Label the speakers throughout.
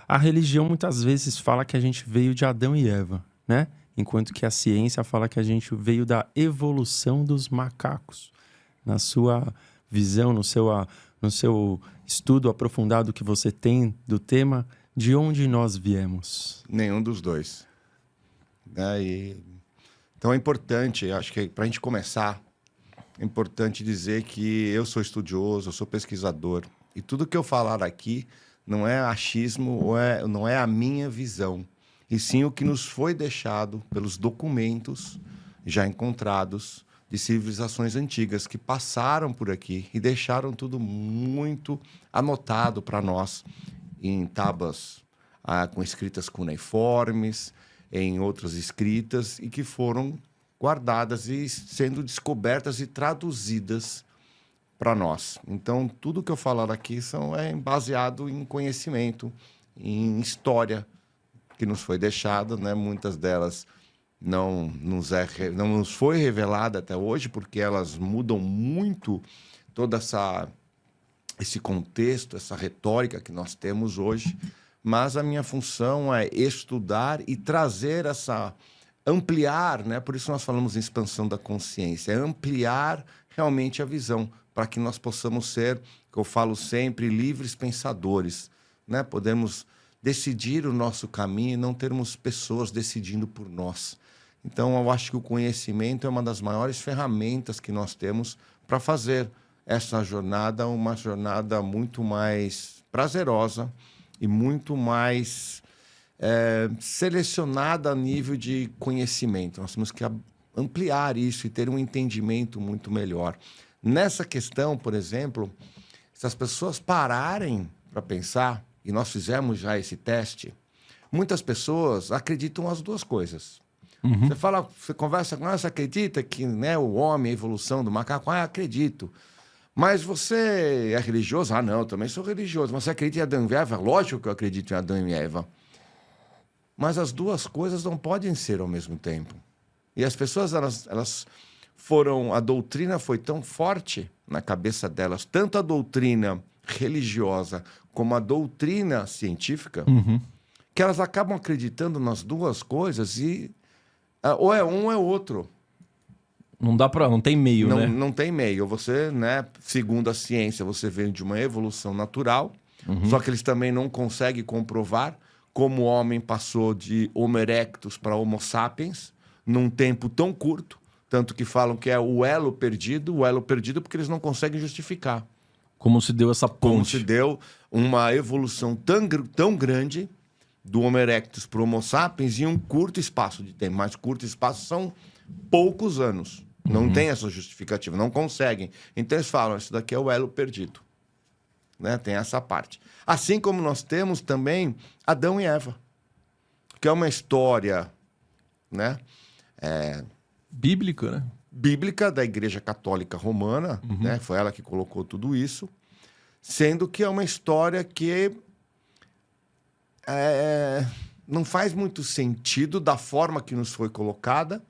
Speaker 1: A religião muitas vezes fala que a gente veio de Adão e Eva, né? Enquanto que a ciência fala que a gente veio da evolução dos macacos. Na sua visão, no seu estudo aprofundado que você tem do tema, de onde nós viemos?
Speaker 2: Nenhum dos dois. Então é importante, acho que para a gente começar, é importante dizer que eu sou estudioso, eu sou pesquisador, e tudo que eu falar aqui não é achismo, não é a minha visão, e sim o que nos foi deixado pelos documentos já encontrados de civilizações antigas que passaram por aqui e deixaram tudo muito anotado para nós em tábuas com escritas cuneiformes, em outras escritas, e que foram guardadas e sendo descobertas e traduzidas para nós. Então, tudo que eu falar aqui é baseado em conhecimento, em história que nos foi deixada, né? Muitas delas não nos foi revelada até hoje, porque elas mudam muito todo esse contexto, essa retórica que nós temos hoje. Mas a minha função é estudar e trazer ampliar, né? Por isso nós falamos em expansão da consciência, é ampliar realmente a visão, para que nós possamos ser, que eu falo sempre, livres pensadores, né? Podemos decidir o nosso caminho e não termos pessoas decidindo por nós. Então, eu acho que o conhecimento é uma das maiores ferramentas que nós temos para fazer essa jornada uma jornada muito mais prazerosa e muito mais selecionada a nível de conhecimento. Nós temos que ampliar isso e ter um entendimento muito melhor. Nessa questão, por exemplo, se as pessoas pararem para pensar, e nós fizemos já esse teste, muitas pessoas acreditam as duas coisas. Uhum. Você conversa com ela, você acredita que, né, o homem, a evolução do macaco? Ah, acredito. Mas você é religioso? Ah, não, eu também sou religioso. Você acredita em Adão e Eva? Lógico que eu acredito em Adão e Eva. Mas as duas coisas não podem ser ao mesmo tempo. E as pessoas, a doutrina foi tão forte na cabeça delas, tanto a doutrina religiosa como a doutrina científica, que elas acabam acreditando nas duas coisas e ou é um ou é outro.
Speaker 1: Não tem meio, né?
Speaker 2: Não tem meio. Você, né, segundo a ciência, você vem de uma evolução natural, só que eles também não conseguem comprovar como o homem passou de Homo erectus para Homo sapiens num tempo tão curto, tanto que falam que é o elo perdido porque eles não conseguem justificar.
Speaker 1: Como se deu essa ponte?
Speaker 2: Como se deu uma evolução tão grande do Homo erectus para o Homo sapiens em um curto espaço de tempo. Mas curto espaço são poucos anos. Não tem essa justificativa, não conseguem. Então eles falam, isso daqui é o elo perdido. Né? Tem essa parte. Assim como nós temos também Adão e Eva, que é uma história, né?
Speaker 1: Bíblica, né?
Speaker 2: Bíblica da Igreja Católica Romana, né? Foi ela que colocou tudo isso, sendo que é uma história que não faz muito sentido da forma que nos foi colocada,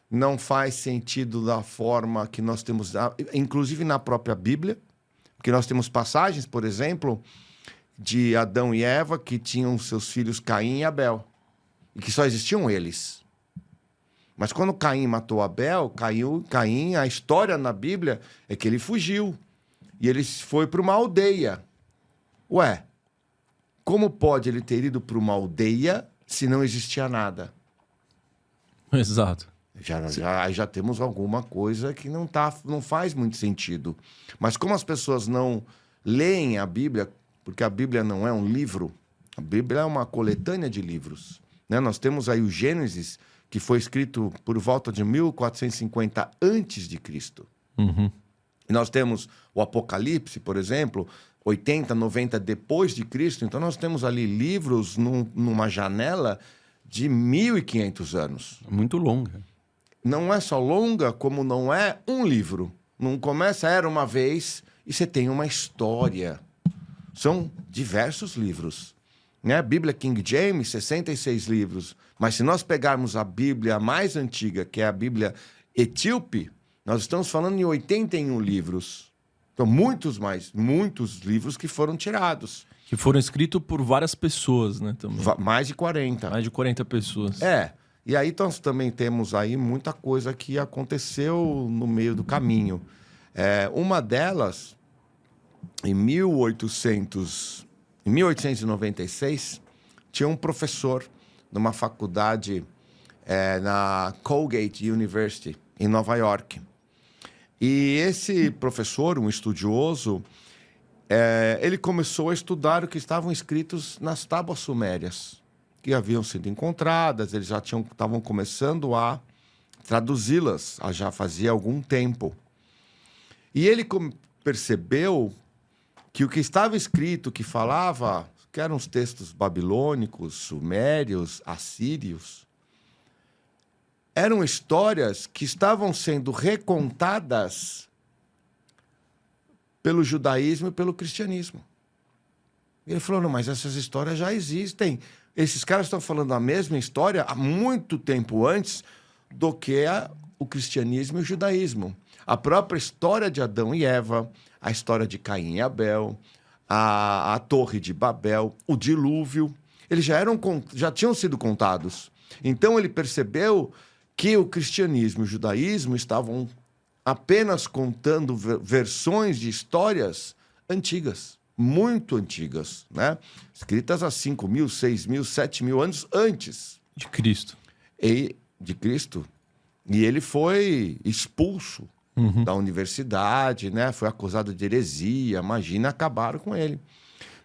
Speaker 2: não faz sentido da forma que nós temos, inclusive na própria Bíblia, porque nós temos passagens, por exemplo, de Adão e Eva que tinham seus filhos Caim e Abel, e que só existiam eles. Mas quando Caim matou Abel, Caim, a história na Bíblia é que ele fugiu. E ele foi para uma aldeia. Ué, como pode ele ter ido para uma aldeia se não existia nada?
Speaker 1: Exato.
Speaker 2: Já temos alguma coisa que não faz muito sentido. Mas como as pessoas não leem a Bíblia, porque a Bíblia não é um livro, a Bíblia é uma coletânea de livros. Né? Nós temos aí o Gênesis, que foi escrito por volta de 1450 a.C. E nós temos o Apocalipse, por exemplo, 80, 90 depois de Cristo. Então nós temos ali livros numa janela de 1.500 anos.
Speaker 1: Muito longa.
Speaker 2: Não é só longa, como não é um livro. Não começa, era uma vez, e você tem uma história. São diversos livros. Né? A Bíblia King James, 66 livros. Mas se nós pegarmos a Bíblia mais antiga, que é a Bíblia etíope, nós estamos falando em 81 livros. Então, muitos livros que foram tirados.
Speaker 3: Que foram escritos por várias pessoas, né? Também.
Speaker 2: Mais de 40.
Speaker 3: Mais de 40 pessoas.
Speaker 2: E aí nós também temos aí muita coisa que aconteceu no meio do caminho. Uma delas, em 1896, tinha um professor numa faculdade na Colgate University, em Nova York. E esse professor, um estudioso, ele começou a estudar o que estavam escritos nas tábuas sumérias, que haviam sido encontradas, eles já estavam começando a traduzi-las, já fazia algum tempo. E ele percebeu que o que estava escrito, que falava, que eram os textos babilônicos, sumérios, assírios, eram histórias que estavam sendo recontadas pelo judaísmo e pelo cristianismo. Ele falou, não, mas essas histórias já existem. Esses caras estão falando a mesma história há muito tempo antes do que o cristianismo e o judaísmo. A própria história de Adão e Eva, a história de Caim e Abel, a Torre de Babel, o dilúvio, eles já tinham sido contados. Então ele percebeu que o cristianismo e o judaísmo estavam apenas contando versões de histórias antigas, muito antigas, né? Escritas há 5.000, 6.000, 7.000 anos antes
Speaker 3: de Cristo.
Speaker 2: De Cristo. E ele foi expulso da universidade, né? Foi acusado de heresia, imagina, acabaram com ele.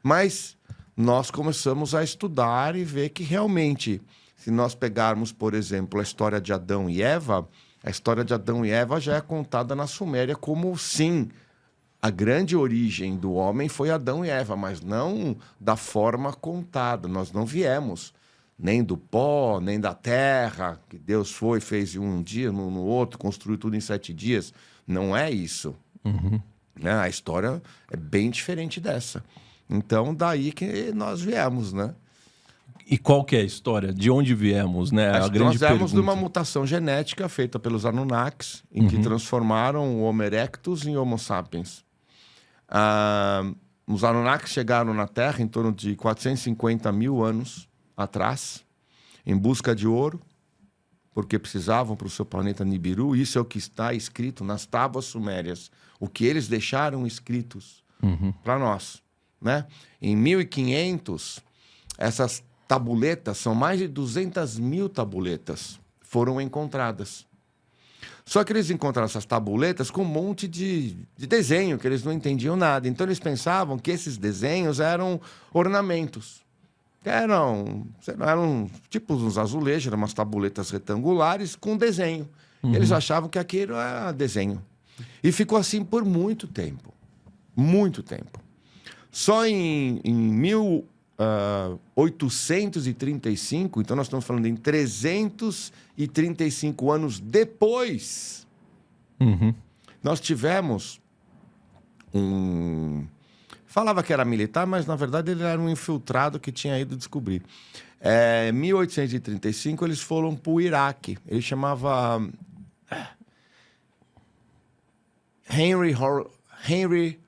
Speaker 2: Mas nós começamos a estudar e ver que realmente, se nós pegarmos, por exemplo, a história de Adão e Eva, a história de Adão e Eva já é contada na Suméria como, sim, a grande origem do homem foi Adão e Eva, mas não da forma contada. Nós não viemos nem do pó, nem da terra, que Deus fez em um dia, no outro, construiu tudo em 7 dias. Não é isso. Né? A história é bem diferente dessa. Então, daí que nós viemos, né?
Speaker 3: E qual que é a história? De onde viemos, né? A grande
Speaker 2: nós viemos
Speaker 3: pergunta.
Speaker 2: de uma mutação genética feita pelos Anunnakis, em que transformaram o Homo erectus em Homo sapiens. Os Anunnakis chegaram na Terra em torno de 450 mil anos atrás, em busca de ouro, porque precisavam para o seu planeta Nibiru. Isso é o que está escrito nas tábuas sumérias, o que eles deixaram escritos para nós, né? Em 1500, essas tabuletas, são mais de 200 mil tabuletas, foram encontradas. Só que eles encontraram essas tabuletas com um monte de desenho, que eles não entendiam nada. Então eles pensavam que esses desenhos eram ornamentos. Eram tipo uns azulejos, eram umas tabuletas retangulares com desenho. Eles achavam que aquilo era desenho. E ficou assim por muito tempo. Muito tempo. Só em 1835, então nós estamos falando em 335 anos depois, nós tivemos falava que era militar, mas na verdade ele era um infiltrado que tinha ido descobrir. Em 1835 eles foram para o Iraque. Ele chamava Henry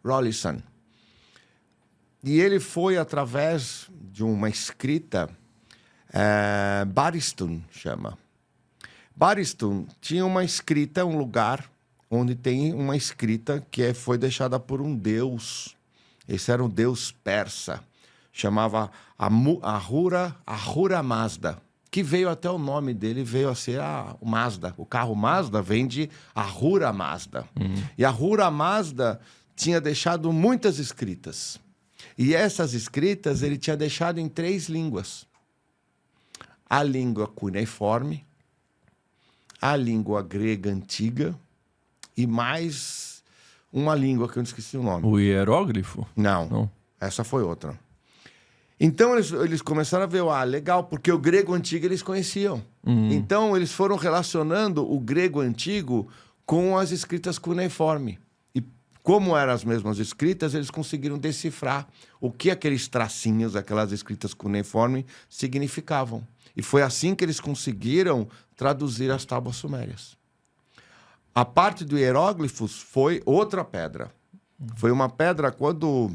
Speaker 2: Rawlinson. E ele foi através de uma escrita, Bariston chama. Bariston tinha uma escrita, um lugar onde tem uma escrita que foi deixada por um deus. Esse era um deus persa. Chamava Ahura Mazda, que veio até o nome dele, veio a ser o Mazda. O carro Mazda vem de Ahura Mazda. E Ahura Mazda tinha deixado muitas escritas. E essas escritas ele tinha deixado em 3 línguas. A língua cuneiforme, a língua grega antiga e mais uma língua que eu não esqueci o nome.
Speaker 3: O hieróglifo?
Speaker 2: Não. Essa foi outra. Então eles começaram a ver, legal, porque o grego antigo eles conheciam. Então eles foram relacionando o grego antigo com as escritas cuneiforme. E como eram as mesmas escritas, eles conseguiram decifrar o que aqueles tracinhos, aquelas escritas cuneiforme significavam. E foi assim que eles conseguiram traduzir as tábuas sumérias. A parte do hieróglifos foi outra pedra. Foi uma pedra quando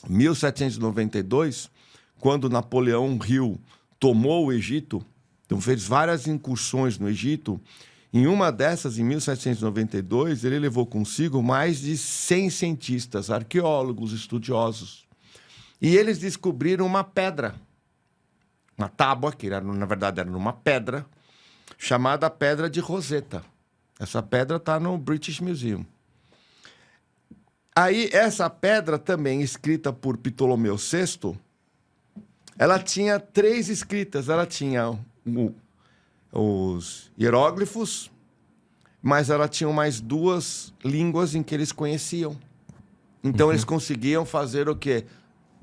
Speaker 2: 1792, quando Napoleão Hill tomou o Egito, então fez várias incursões no Egito. Em uma dessas, em 1792, ele levou consigo mais de 100 cientistas, arqueólogos, estudiosos. E eles descobriram uma pedra, uma tábua, que na verdade era numa pedra, chamada Pedra de Rosetta. Essa pedra está no British Museum. Aí, essa pedra também, escrita por Ptolomeu VI, ela tinha 3 escritas. Ela tinha os hieróglifos, mas ela tinha mais 2 línguas em que eles conheciam. Então, eles conseguiam fazer o quê?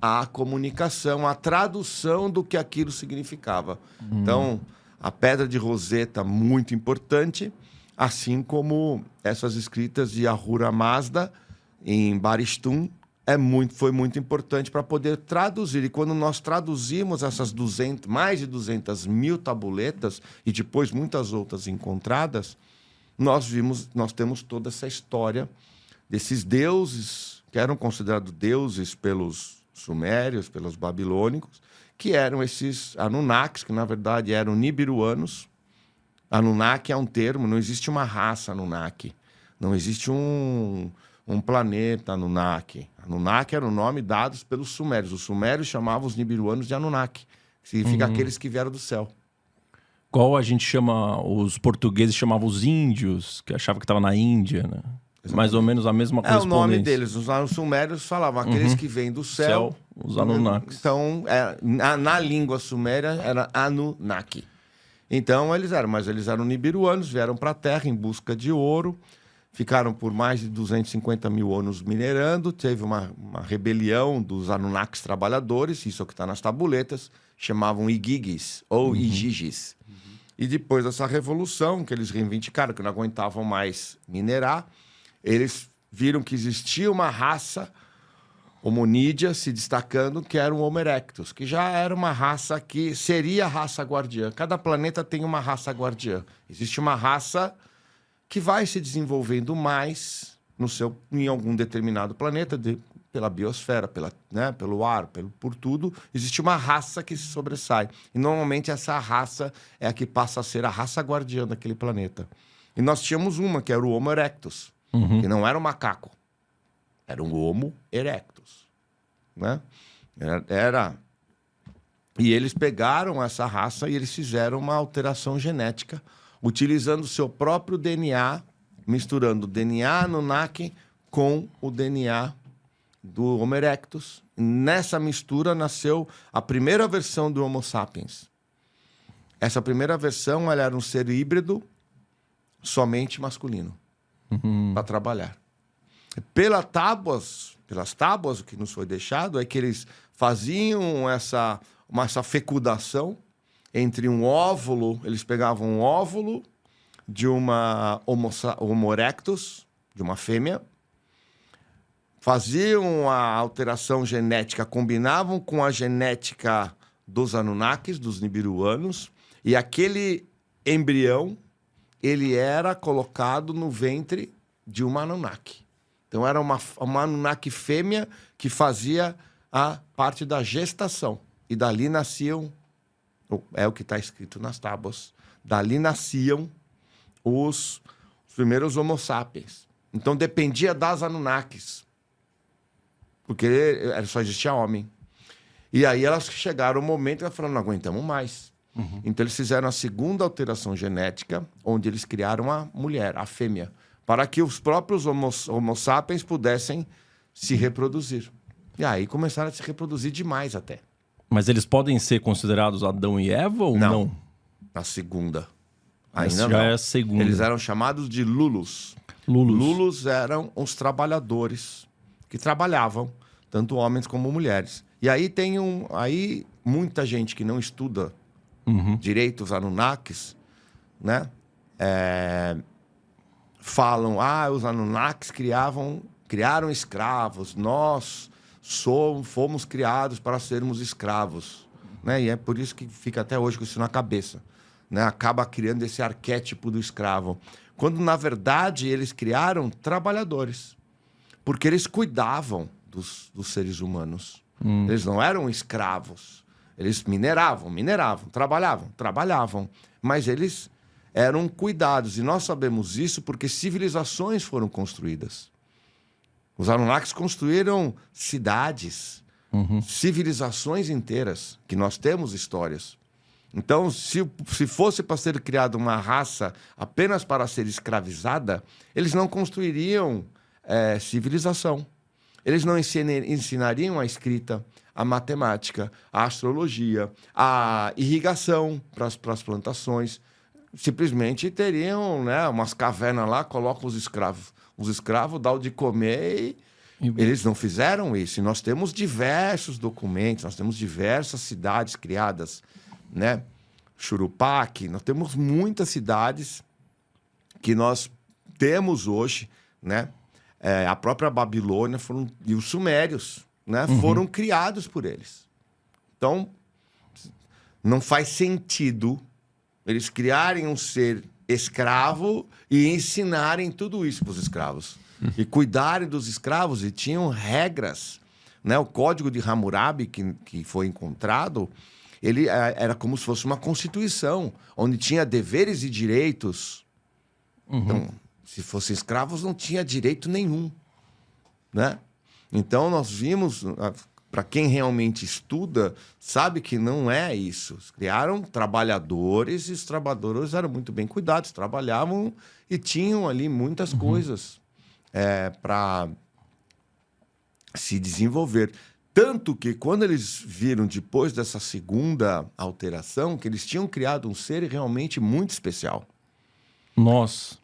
Speaker 2: A comunicação, a tradução do que aquilo significava. Então, a Pedra de Rosetta, muito importante, assim como essas escritas de Ahura Mazda, em Baristum, foi muito importante para poder traduzir. E quando nós traduzimos essas mais de 200 mil tabuletas, e depois muitas outras encontradas, nós temos toda essa história desses deuses, que eram considerados deuses pelos sumérios, pelos babilônicos, que eram esses Anunnakis, que na verdade eram nibiruanos. Anunnaki é um termo, não existe uma raça Anunnaki. Não existe um planeta Anunnaki. Anunnaki era o nome dado pelos sumérios. Os sumérios chamavam os nibiruanos de Anunnaki. Significa aqueles que vieram do céu.
Speaker 3: Qual a gente chama, os portugueses chamavam os índios, que achavam que estava na Índia, né? Exatamente. Mais ou menos a mesma
Speaker 2: correspondência. É o nome deles. Os sumérios falavam aqueles que vêm do céu.
Speaker 3: Os Anunnakis.
Speaker 2: Então, na língua suméria, era Anunnaki. Então, eles eram nibiruanos, vieram para a Terra em busca de ouro, ficaram por mais de 250 mil anos minerando, teve uma rebelião dos Anunnakis trabalhadores, isso é o que está nas tabuletas, chamavam Igigis ou Igigis. E depois dessa revolução, que eles reivindicaram, que não aguentavam mais minerar, eles viram que existia uma raça homonídea se destacando, que era o Homo erectus, que já era uma raça que seria a raça guardiã. Cada planeta tem uma raça guardiã. Existe uma raça que vai se desenvolvendo mais em algum determinado planeta, pela biosfera, pelo ar, por tudo. Existe uma raça que se sobressai. E normalmente essa raça é a que passa a ser a raça guardiã daquele planeta. E nós tínhamos uma, que era o Homo erectus, que não era um macaco. Era um Homo erectus, né? E eles pegaram essa raça e eles fizeram uma alteração genética, utilizando o seu próprio DNA, misturando o DNA Anunnaki com o DNA do Homo erectus. Nessa mistura nasceu a primeira versão do Homo sapiens. Essa primeira versão, ela era um ser híbrido, somente masculino, para trabalhar. Pelas tábuas, o que nos foi deixado é que eles faziam essa fecundação entre um óvulo, eles pegavam um óvulo de uma Homo erectus, de uma fêmea, faziam a alteração genética, combinavam com a genética dos Anunnakis, dos nibiruanos, e aquele embrião, ele era colocado no ventre de uma Anunnaki. Então, era uma Anunnaki fêmea que fazia a parte da gestação. E dali nasciam, é o que está escrito nas tábuas, dali nasciam os primeiros Homo sapiens. Então, dependia das Anunnakis, porque só existia homem. E aí elas chegaram ao momento e falaram, não aguentamos mais. Então, eles fizeram a segunda alteração genética, onde eles criaram a mulher, a fêmea, para que os próprios Homo sapiens pudessem se reproduzir. E aí começaram a se reproduzir demais até.
Speaker 3: Mas eles podem ser considerados Adão e Eva ou não?
Speaker 2: A segunda.
Speaker 3: Ainda não. É a segunda.
Speaker 2: Eles eram chamados de Lulus. Lulus eram os trabalhadores que trabalhavam, tanto homens como mulheres. E aí aí muita gente que não estuda direito os Anunnakis, né? Falam, os Anunnakis criaram escravos, nós fomos criados para sermos escravos, né? E é por isso que fica até hoje com isso na cabeça, né? Acaba criando esse arquétipo do escravo, quando na verdade eles criaram trabalhadores, porque eles cuidavam dos seres humanos. Eles não eram escravos. Eles mineravam, trabalhavam. Mas eles eram cuidados. E nós sabemos isso porque civilizações foram construídas. Os Anunnakis construíram cidades, civilizações inteiras, que nós temos histórias. Então, se fosse para ser criada uma raça apenas para ser escravizada, eles não construiriam civilização. Eles não ensinariam a escrita, a matemática, a astrologia, a irrigação para as plantações. Simplesmente teriam, né, umas cavernas lá, colocam os escravos, dá o de comer e eles não fizeram isso. E nós temos diversos documentos, nós temos diversas cidades criadas, né? Churupaque, nós temos muitas cidades que nós temos hoje, né? A própria Babilônia e os sumérios, né? Foram criados por eles. Então, não faz sentido eles criarem um ser escravo e ensinarem tudo isso para os escravos. E cuidarem dos escravos, e tinham regras, né? O Código de Hammurabi, que foi encontrado, ele era como se fosse uma constituição, onde tinha deveres e direitos. Então, se fossem escravos, não tinha direito nenhum, né? Então, nós vimos, para quem realmente estuda, sabe que não é isso. Criaram trabalhadores, e os trabalhadores eram muito bem cuidados, trabalhavam e tinham ali muitas coisas para se desenvolver. Tanto que, quando eles viram, depois dessa segunda alteração, que eles tinham criado um ser realmente muito especial.
Speaker 3: Nós.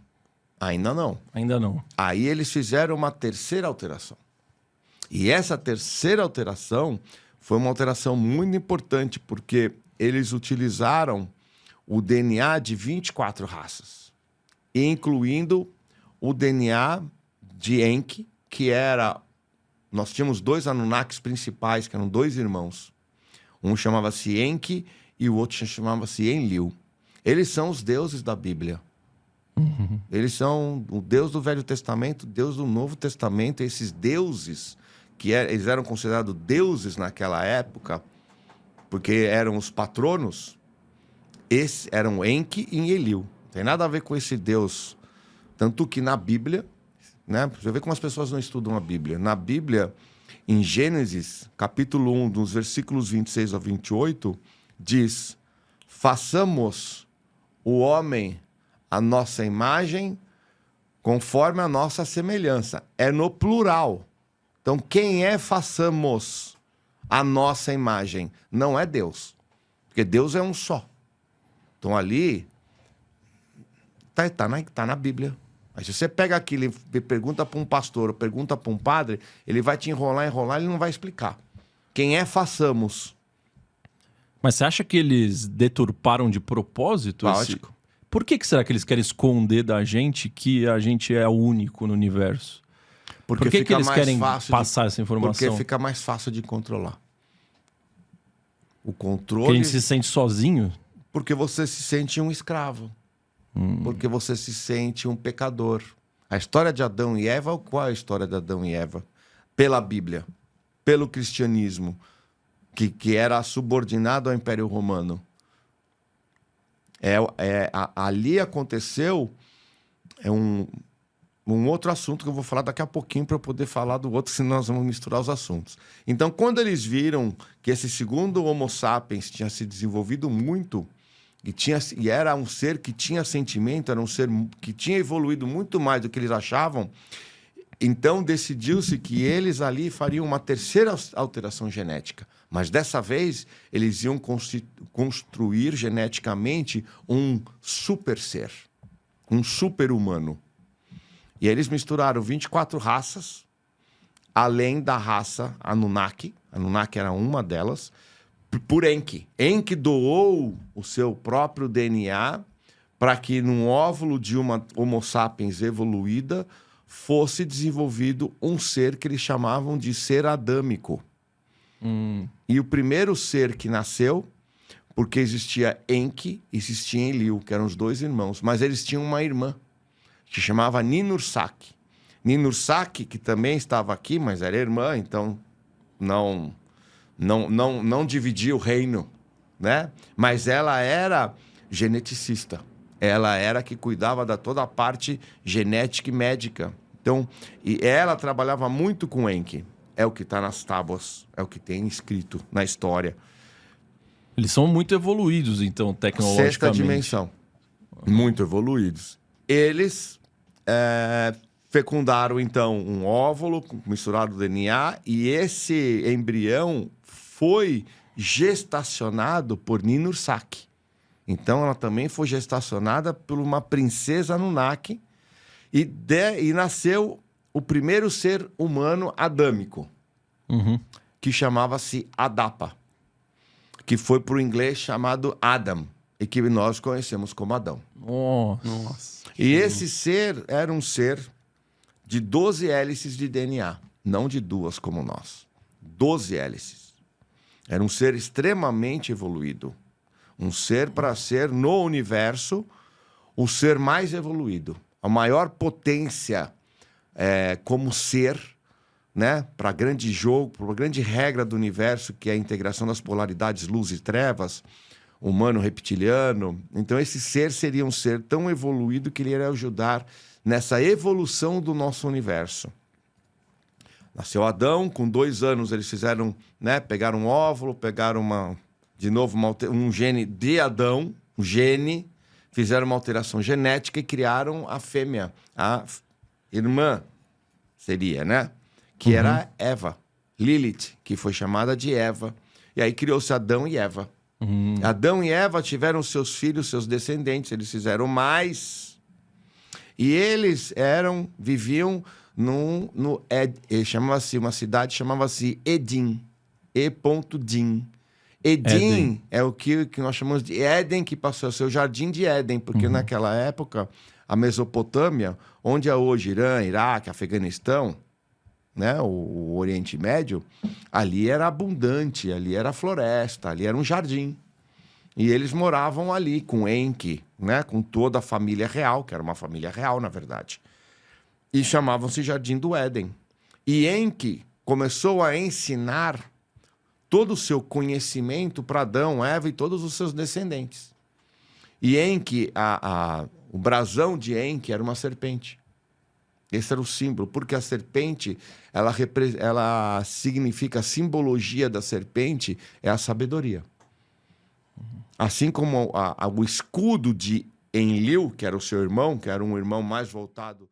Speaker 2: Ainda não.
Speaker 3: Ainda não.
Speaker 2: Aí eles fizeram uma terceira alteração. E essa terceira alteração foi uma alteração muito importante, porque eles utilizaram o DNA de 24 raças, incluindo o DNA de Enki, que era... Nós tínhamos 2 Anunnakis principais, que eram 2 irmãos. Um chamava-se Enki e o outro chamava-se Enlil. Eles são os deuses da Bíblia. Eles são o Deus do Velho Testamento, Deus do Novo Testamento. Esses deuses, eles eram considerados deuses naquela época, porque eram os patronos, esses eram Enki e Enlil. Não tem nada a ver com esse Deus. Tanto que na Bíblia... né? Você vê como as pessoas não estudam a Bíblia. Na Bíblia, em Gênesis, capítulo 1, dos versículos 26 a 28, diz: façamos o homem a nossa imagem conforme a nossa semelhança. É no plural. Então, quem é façamos a nossa imagem? Não é Deus. Porque Deus é um só. Então, ali, tá na Bíblia. Aí, se você pega aquilo e pergunta para um pastor ou pergunta para um padre, ele vai te enrolar, ele não vai explicar. Quem é façamos?
Speaker 3: Mas você acha que eles deturparam de propósito?
Speaker 2: Lógico.
Speaker 3: Por que será que eles querem esconder da gente que a gente é o único no universo? Por que eles querem passar essa informação?
Speaker 2: Porque fica mais fácil de controlar. O controle...
Speaker 3: Porque a gente se sente sozinho?
Speaker 2: Porque você se sente um escravo. Porque você se sente um pecador. A história de Adão e Eva, qual é a história de Adão e Eva? Pela Bíblia, pelo cristianismo, que era subordinado ao Império Romano. Ali aconteceu um outro assunto que eu vou falar daqui a pouquinho para eu poder falar do outro, senão nós vamos misturar os assuntos. Então, quando eles viram que esse segundo Homo sapiens tinha se desenvolvido muito... E era um ser que tinha sentimento, era um ser que tinha evoluído muito mais do que eles achavam. Então, decidiu-se que eles ali fariam uma terceira alteração genética. Mas, dessa vez, eles iam construir geneticamente um super ser, um super-humano. E aí eles misturaram 24 raças, além da raça Anunnaki. Anunnaki era uma delas, por Enki. Enki doou o seu próprio DNA para que num óvulo de uma Homo sapiens evoluída fosse desenvolvido um ser que eles chamavam de ser adâmico. E o primeiro ser que nasceu, porque existia Enki, existia Enlil, que eram os 2 irmãos, mas eles tinham uma irmã, que chamava Ninursak. Ninhursag, que também estava aqui, mas era irmã, então não dividia o reino, né? Mas ela era geneticista. Ela era que cuidava da toda a parte genética e médica. Então, e ela trabalhava muito com Enki. É o que está nas tábuas, é o que tem escrito na história.
Speaker 3: Eles são muito evoluídos, então, tecnologicamente.
Speaker 2: Sexta dimensão. Muito evoluídos. Eles fecundaram, então, um óvulo misturado com DNA e esse embrião foi gestacionado por Ninhursag. Então, ela também foi gestacionada por uma princesa Anunnaki e nasceu o primeiro ser humano adâmico, que chamava-se Adapa, que foi para o inglês chamado Adam, e que nós conhecemos como Adão.
Speaker 1: Nossa.
Speaker 2: E esse ser era um ser de 12 hélices de DNA, não de 2 como nós. 12 hélices. Era um ser extremamente evoluído. Um ser para ser, no universo, o ser mais evoluído. A maior potência como ser, né? Para grande jogo, para a grande regra do universo, que é a integração das polaridades luz e trevas, humano reptiliano. Então, esse ser seria um ser tão evoluído que ele iria ajudar nessa evolução do nosso universo. Nasceu Adão, com 2 anos eles fizeram, né? Pegaram um óvulo, pegaram um gene de Adão, um gene, fizeram uma alteração genética e criaram a fêmea, a irmã, seria, né? Que era Eva, Lilith, que foi chamada de Eva. E aí criou-se Adão e Eva. Adão e Eva tiveram seus filhos, seus descendentes, eles fizeram mais. E eles viviam chamava-se uma cidade, chamava-se Edim, E.Dim. Edim é o que nós chamamos de Éden, que passou a ser o jardim de Éden, porque naquela época, a Mesopotâmia, onde é hoje Irã, Iraque, Afeganistão, né, o Oriente Médio, ali era abundante, ali era floresta, ali era um jardim. E eles moravam ali com Enki, né, com toda a família real, que era uma família real, na verdade. E chamavam-se Jardim do Éden. E Enki começou a ensinar todo o seu conhecimento para Adão, Eva e todos os seus descendentes. E Enki, o brasão de Enki era uma serpente. Esse era o símbolo, porque a serpente, ela significa, a simbologia da serpente é a sabedoria. Assim como o escudo de Enlil, que era o seu irmão, que era um irmão mais voltado